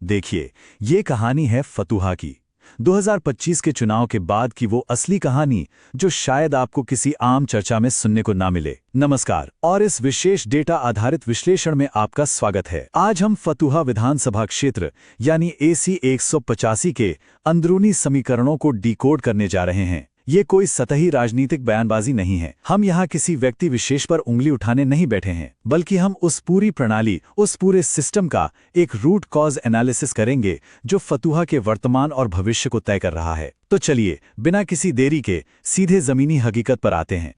देखिए, ये कहानी है फतुहा की। 2025 के चुनाव के बाद की वो असली कहानी जो शायद आपको किसी आम चर्चा में सुनने को ना मिले। नमस्कार, और इस विशेष डेटा आधारित विश्लेषण में आपका स्वागत है। आज हम फतुहा विधानसभा क्षेत्र यानी AC 185 के अंदरूनी समीकरणों को डिकोड करने जा रहे हैं। ये कोई सतही राजनीतिक बयानबाजी नहीं है। हम यहाँ किसी व्यक्ति विशेष पर उंगली उठाने नहीं बैठे हैं, बल्कि हम उस पूरी प्रणाली, उस पूरे सिस्टम का एक रूट कॉज एनालिसिस करेंगे जो फतुहा के वर्तमान और भविष्य को तय कर रहा है। तो चलिए, बिना किसी देरी के सीधे जमीनी हकीकत पर आते हैं।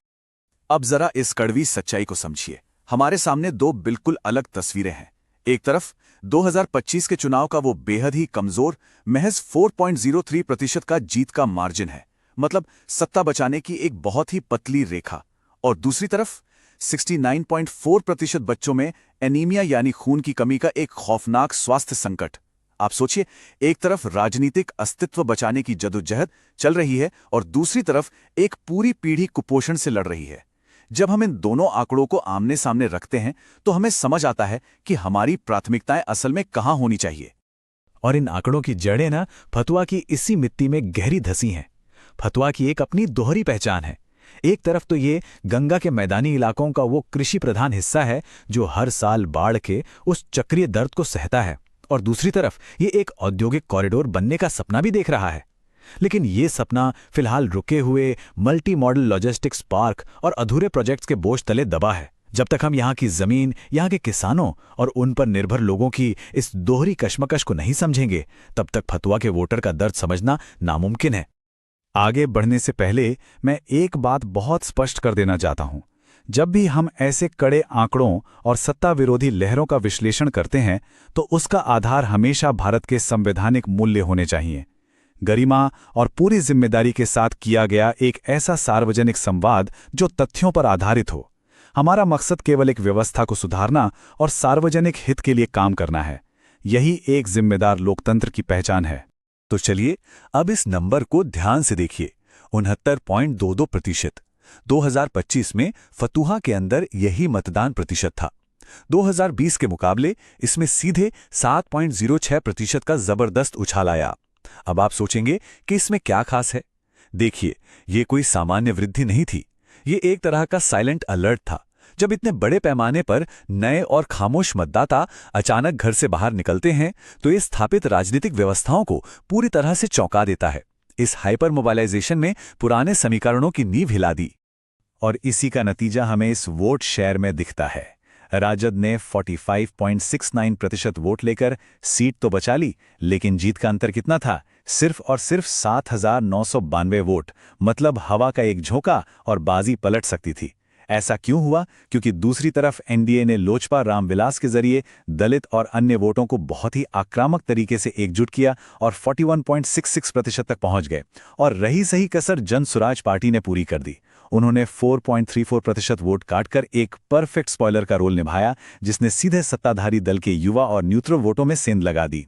अब जरा इस कड़वी सच्चाई को समझिए। हमारे सामने दो बिल्कुल अलग तस्वीरें हैं। एक तरफ 2025 के चुनाव का वो बेहद ही कमजोर महज 4.03% का जीत का मार्जिन है, मतलब सत्ता बचाने की एक बहुत ही पतली रेखा। और दूसरी तरफ 69.4% बच्चों में एनीमिया यानी खून की कमी का एक खौफनाक स्वास्थ्य संकट। आप सोचिए, एक तरफ राजनीतिक अस्तित्व बचाने की जदोजहद चल रही है और दूसरी तरफ एक पूरी पीढ़ी कुपोषण से लड़ रही है। जब हम इन दोनों आंकड़ों को आमने सामने रखते हैं तो हमें समझ आता है कि हमारी प्राथमिकताएं असल में कहां होनी चाहिए। और इन आंकड़ों की जड़ें ना फतुहा की इसी मिट्टी में गहरी धसी हैं। फतुहा की एक अपनी दोहरी पहचान है। एक तरफ तो ये गंगा के मैदानी इलाकों का वो कृषि प्रधान हिस्सा है जो हर साल बाढ़ के उस चक्रीय दर्द को सहता है, और दूसरी तरफ ये एक औद्योगिक कॉरिडोर बनने का सपना भी देख रहा है। लेकिन ये सपना फिलहाल रुके हुए मल्टी मॉडल लॉजिस्टिक्स पार्क और अधूरे प्रोजेक्ट्स के बोझ तले दबा है। जब तक हम यहाँ की जमीन, यहाँ के किसानों और उन पर निर्भर लोगों की इस दोहरी कश्मकश को नहीं समझेंगे, तब तक फतुहा के वोटर का दर्द समझना नामुमकिन है। आगे बढ़ने से पहले मैं एक बात बहुत स्पष्ट कर देना चाहता हूं। जब भी हम ऐसे कड़े आंकड़ों और सत्ता विरोधी लहरों का विश्लेषण करते हैं तो उसका आधार हमेशा भारत के संवैधानिक मूल्य होने चाहिए। गरिमा और पूरी जिम्मेदारी के साथ किया गया एक ऐसा सार्वजनिक संवाद जो तथ्यों पर आधारित हो। हमारा मकसद केवल एक व्यवस्था को सुधारना और सार्वजनिक हित के लिए काम करना है। यही एक जिम्मेदार लोकतंत्र की पहचान है। तो चलिए, अब इस नंबर को ध्यान से देखिए। 69.22%। 2025 में फतुहा के अंदर यही मतदान प्रतिशत था। 2020 के मुकाबले इसमें सीधे 7.06% का जबरदस्त उछाल आया। अब आप सोचेंगे कि इसमें क्या खास है। देखिए, ये कोई सामान्य वृद्धि नहीं थी। ये एक तरह का साइलेंट अलर्ट था। जब इतने बड़े पैमाने पर नए और खामोश मतदाता अचानक घर से बाहर निकलते हैं तो ये स्थापित राजनीतिक व्यवस्थाओं को पूरी तरह से चौंका देता है। इस हाइपर मोबाइलाइजेशन में पुराने समीकरणों की नींव हिला दी। और इसी का नतीजा हमें इस वोट शेयर में दिखता है। राजद ने 45.69% वोट लेकर सीट तो बचा ली, लेकिन जीत का अंतर कितना था? सिर्फ और सिर्फ 7,992 वोट। मतलब हवा का एक झोंका और बाजी पलट सकती थी। ऐसा क्यों हुआ? क्योंकि दूसरी तरफ एनडीए ने लोजपा रामविलास के जरिए दलित और अन्य वोटों को बहुत ही आक्रामक तरीके से एकजुट किया और 41.66% तक पहुंच गए। और रही सही कसर जनसुराज पार्टी ने पूरी कर दी। उन्होंने 4.34% वोट काटकर एक परफेक्ट स्पॉइलर का रोल निभाया, जिसने सीधे सत्ताधारी दल के युवा और न्यूट्रल वोटों में सेंध लगा दी।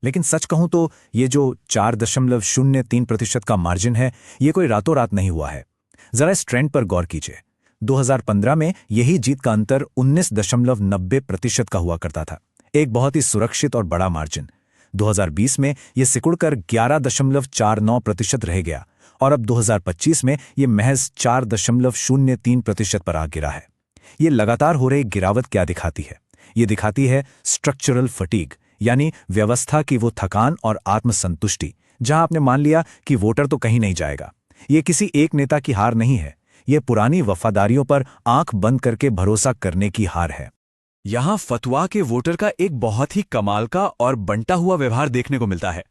लेकिन सच कहूं तो ये जो 4.03% का मार्जिन है, ये कोई रातों रात नहीं हुआ है। जरा इस ट्रेंड पर गौर कीजिए। 2015 में यही जीत का अंतर 19.90% का हुआ करता था, एक बहुत ही सुरक्षित और बड़ा मार्जिन। 2020 में यह सिकुड़कर 11.49% रह गया और अब 2025 में यह महज 4.03% पर आ गिरा है। ये लगातार हो रही गिरावट क्या दिखाती है? ये दिखाती है स्ट्रक्चरल फटीग, यानी व्यवस्था की वो थकान और आत्मसंतुष्टि, जहां आपने मान लिया कि वोटर तो कहीं नहीं जाएगा। ये किसी एक नेता की हार नहीं है, ये पुरानी वफादारियों पर आंख बंद करके भरोसा करने की हार है। यहां फतुहा के वोटर का एक बहुत ही कमाल का और बंटा हुआ व्यवहार देखने को मिलता है।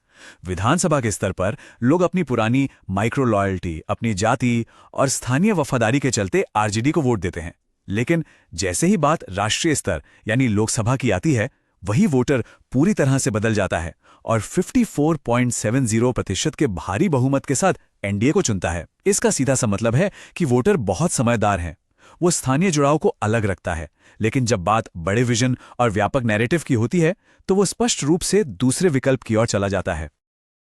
विधानसभा के स्तर पर लोग अपनी पुरानी माइक्रो लॉयल्टी, अपनी जाति और स्थानीय वफादारी के चलते आरजेडी को वोट देते हैं। लेकिन जैसे ही बात राष्ट्रीय स्तर यानी लोकसभा की आती है, वही वोटर पूरी तरह से बदल जाता है और 54.70% के भारी बहुमत के साथ एनडीए को चुनता है। इसका सीधा सा मतलब है कि वोटर बहुत समझदार हैं। वो स्थानीय जुड़ाव को अलग रखता है, लेकिन जब बात बड़े विजन और व्यापक नैरेटिव की होती है तो वो स्पष्ट रूप से दूसरे विकल्प की ओर चला जाता है।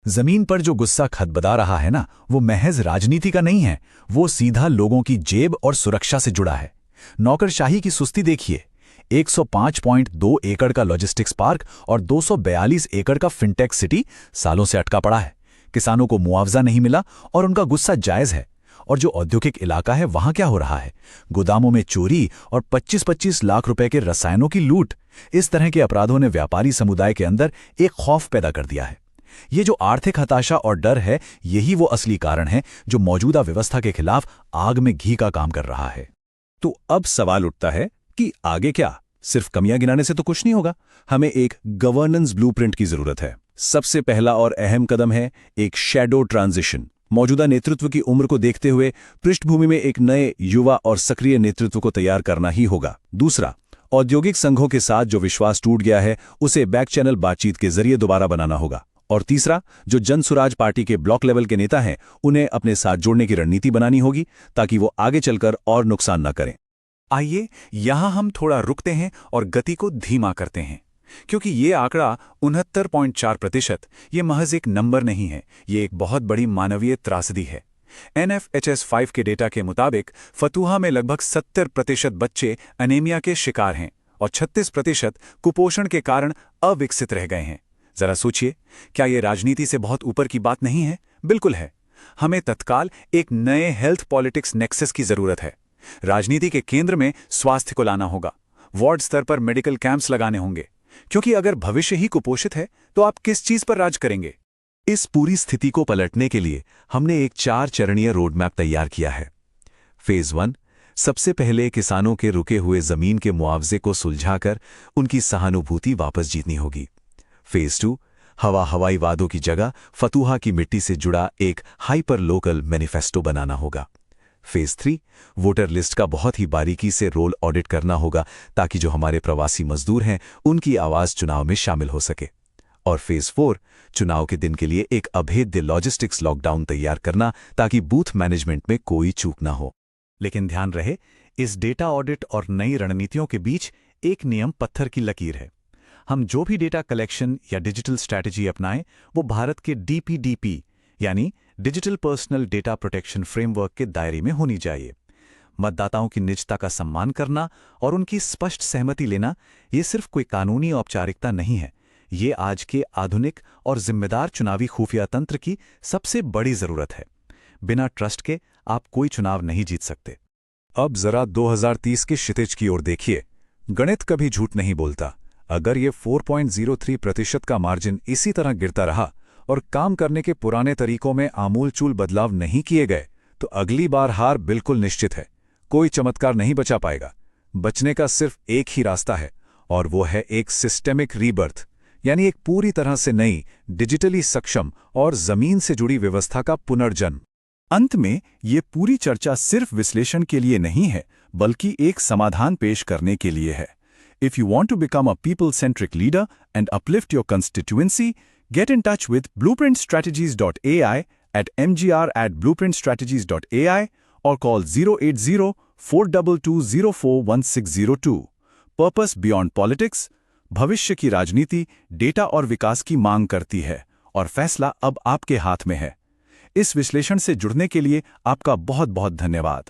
जमीन पर जो गुस्सा खदबदा रहा है ना, वो महज राजनीति का नहीं है, वो सीधा लोगों की जेब और सुरक्षा से जुड़ा है। नौकरशाही की सुस्ती देखिए। 105.2 एकड़ का लॉजिस्टिक्स पार्क और 242 एकड़ का फिनटेक सिटी सालों से अटका पड़ा है। किसानों को मुआवजा नहीं मिला और उनका गुस्सा जायज है। और जो औद्योगिक इलाका है वहां क्या हो रहा है? गोदामों में चोरी और 25-25 लाख रुपए के रसायनों की लूट। इस तरह के अपराधों ने व्यापारी समुदाय के अंदर एक खौफ पैदा कर दिया है। ये जो आर्थिक हताशा और डर है, यही वो असली कारण है जो मौजूदा व्यवस्था के खिलाफ आग में घी का काम कर रहा है। तो अब सवाल उठता है कि आगे क्या? सिर्फ कमियां गिनाने से तो कुछ नहीं होगा। हमें एक गवर्नेंस ब्लूप्रिंट की जरूरत है। सबसे पहला और अहम कदम है एक शैडो ट्रांजिशन। मौजूदा नेतृत्व की उम्र को देखते हुए पृष्ठभूमि में एक नए, युवा और सक्रिय नेतृत्व को तैयार करना ही होगा। दूसरा, औद्योगिक संघों के साथ जो विश्वास टूट गया है उसे बैक चैनल बातचीत के जरिए दोबारा बनाना होगा। और तीसरा, जो जनसुराज पार्टी के ब्लॉक लेवल के नेता हैं उन्हें अपने साथ जोड़ने की रणनीति बनानी होगी ताकि वो आगे चलकर और नुकसान न करें। आइए यहां हम थोड़ा रुकते हैं और गति को धीमा करते हैं, क्योंकि ये आंकड़ा 69.4% ये महज एक नंबर नहीं है, ये एक बहुत बड़ी मानवीय त्रासदी है। NFHS5 के डेटा के मुताबिक फतुहा में लगभग 70% बच्चे अनीमिया के शिकार हैं और 36% कुपोषण के कारण अविकसित रह गए हैं। जरा सोचिए, क्या ये राजनीति से बहुत ऊपर की बात नहीं है? बिल्कुल है। हमें तत्काल एक नए हेल्थ पॉलिटिक्स नेक्सस की जरूरत है। राजनीति के केंद्र में स्वास्थ्य को लाना होगा। वार्ड स्तर पर मेडिकल कैंप्स लगाने होंगे, क्योंकि अगर भविष्य ही कुपोषित है तो आप किस चीज पर राज करेंगे? इस पूरी स्थिति को पलटने के लिए हमने एक 4 चरणीय रोडमैप तैयार किया है। फेज 1, सबसे पहले किसानों के रुके हुए जमीन के मुआवजे को सुलझाकर उनकी सहानुभूति वापस जीतनी होगी। फेज 2, हवाई वादों की जगह फतुहा की मिट्टी से जुड़ा एक हाइपर लोकल मैनिफेस्टो बनाना होगा। फेज 3, वोटर लिस्ट का बहुत ही बारीकी से रोल ऑडिट करना होगा ताकि जो हमारे प्रवासी मजदूर हैं उनकी आवाज चुनाव में शामिल हो सके। और फेज 4, चुनाव के दिन के लिए एक अभेद्य लॉजिस्टिक्स लॉकडाउन तैयार करना ताकि बूथ मैनेजमेंट में कोई चूक ना हो। लेकिन ध्यान रहे, इस डेटा ऑडिट और नई रणनीतियों के बीच एक नियम पत्थर की लकीर है। हम जो भी डेटा कलेक्शन या डिजिटल स्ट्रैटेजी अपनाएं वो भारत के DPDP यानी digital personal data protection framework के दायरे में होनी चाहिए। मतदाताओं की निजता का सम्मान करना और उनकी स्पष्ट सहमति लेना ये सिर्फ कोई कानूनी औपचारिकता नहीं है, ये आज के आधुनिक और जिम्मेदार चुनावी खुफिया तंत्र की सबसे बड़ी जरूरत है। बिना ट्रस्ट के आप कोई चुनाव नहीं जीत सकते। अब जरा 2030 के क्षितिज की ओर देखिए। गणित कभी झूठ नहीं बोलता। अगर ये 4.03% का मार्जिन इसी तरह गिरता रहा और काम करने के पुराने तरीकों में आमूलचूल बदलाव नहीं किए गए तो अगली बार हार बिल्कुल निश्चित है। कोई चमत्कार नहीं बचा पाएगा। बचने का सिर्फ एक ही रास्ता है और वो है एक सिस्टेमिक रीबर्थ, यानी एक पूरी तरह से नई, डिजिटली सक्षम और जमीन से जुड़ी व्यवस्था का पुनर्जन्म। अंत में ये पूरी चर्चा सिर्फ विश्लेषण के लिए नहीं है, बल्कि एक समाधान पेश करने के लिए है। If you want to become a people-centric leader and uplift your constituency, get in touch with blueprintstrategies.ai at mgr@blueprintstrategies.ai or call 080-422-041602. Purpose Beyond Politics, भविष्य की राजनीति डेटा और विकास की मांग करती है और फैसला अब आपके हाथ में है। इस विश्लेषण से जुड़ने के लिए आपका बहुत बहुत धन्यवाद।